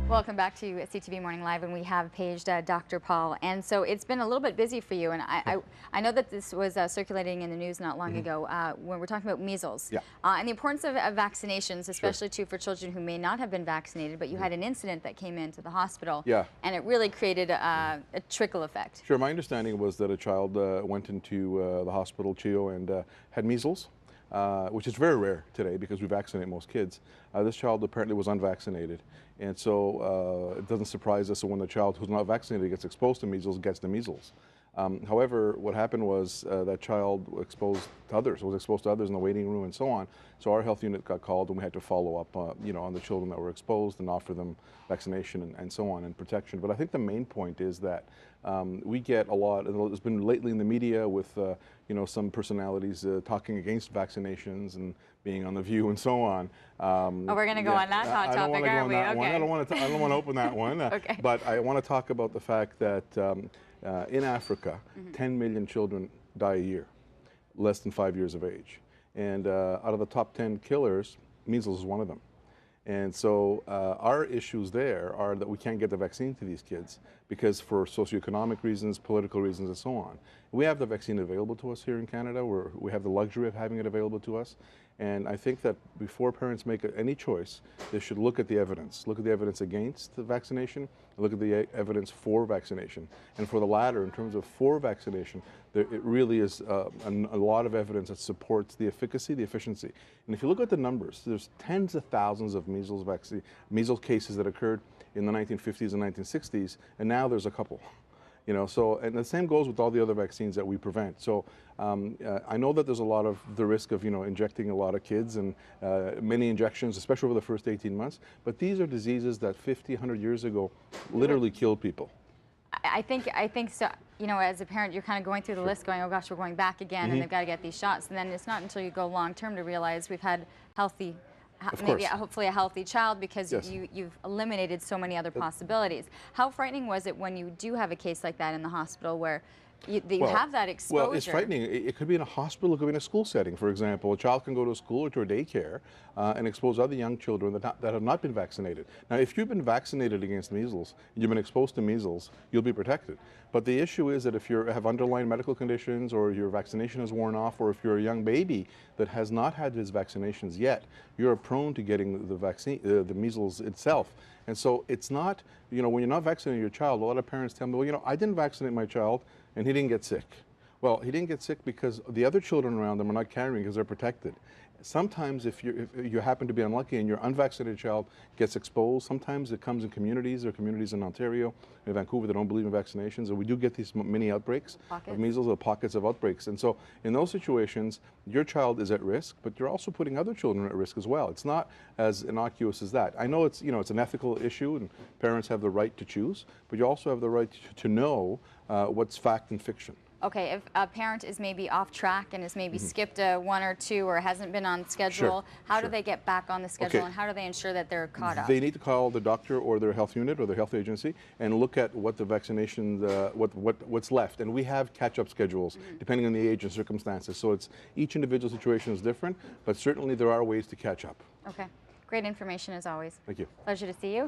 Welcome back to CTV Morning Live, and we have paged Dr. Paul. And so it's been a little bit busy for you, and I know that this was circulating in the news not long ago when we're talking about measles and the importance of vaccinations, especially too for children who may not have been vaccinated. But you had an incident that came into the hospital, and it really created a trickle effect. Sure, my understanding was that a child went into the hospital, CHIO, and had measles. Which is very rare today because we vaccinate most kids. This child apparently was unvaccinated, and so it doesn't surprise us when the child who's not vaccinated gets exposed to measles gets the measles. However, what happened was that child was exposed to others in the waiting room and so on. So our health unit got called, and we had to follow up, on the children that were exposed and offer them vaccination and so on and protection. But I think the main point is that we get a lot. It's been lately in the media with some personalities talking against vaccinations and being on The View and so on. Oh, we're going to go on that hot topic, are we? Okay. I don't want to open that one. Okay. But I want to talk about the fact that in Africa, 10 million children die a year, less than 5 years of age. And out of the top 10 killers, measles is one of them. And so our issues there are that we can't get the vaccine to these kids because for socioeconomic reasons, political reasons, and so on. We have the vaccine available to us here in Canada. We have the luxury of having it available to us. And I think that before parents make any choice, they should look at the evidence. Look at the evidence against the vaccination, and look at the evidence for vaccination. And for the latter, in terms of for vaccination, it really is a lot of evidence that supports the efficacy, the efficiency. And if you look at the numbers, there's tens of thousands of measles cases that occurred in the 1950s and 1960s, and now there's a couple. And the same goes with all the other vaccines that we prevent. So I know that there's a lot of the risk of, injecting a lot of kids and many injections, especially over the first 18 months. But these are diseases that 50, 100 years ago literally killed people. I think so. As a parent, you're kind of going through the list going, oh gosh, we're going back again, and they've got to get these shots. And then it's not until you go long term to realize we've had hopefully a healthy child because you've eliminated so many other possibilities. How frightening was it when you do have a case like that in the hospital where you have that exposure? Well, it's frightening. It could be in a hospital, it could be in a school setting. For example, a child can go to a school or to a daycare and expose other young children that have not been vaccinated. Now, if you've been vaccinated against measles, you've been exposed to measles, you'll be protected. But the issue is that if you have underlying medical conditions or your vaccination has worn off, or if you're a young baby that has not had his vaccinations yet, you're prone to getting the vaccine, the measles itself. And so it's not, when you're not vaccinating your child, a lot of parents tell me, well, I didn't vaccinate my child and he didn't get sick. Well, he didn't get sick because the other children around them are not carrying because they're protected. Sometimes if you happen to be unlucky and your unvaccinated child gets exposed, sometimes it comes in communities. There are communities in Ontario and Vancouver that don't believe in vaccinations, and we do get these mini outbreaks of measles or pockets of outbreaks. And so in those situations, your child is at risk, but you're also putting other children at risk as well. It's not as innocuous as that. I know it's an ethical issue and parents have the right to choose, but you also have the right to know what's fact and fiction. Okay, if a parent is maybe off track and has maybe skipped a one or two or hasn't been on schedule, how do they get back on the schedule and how do they ensure that they're caught up? They need to call the doctor or their health unit or their health agency and look at what the vaccinations, what's left. And we have catch-up schedules depending on the age and circumstances. So each individual situation is different, but certainly there are ways to catch up. Okay, great information as always. Thank you. Pleasure to see you.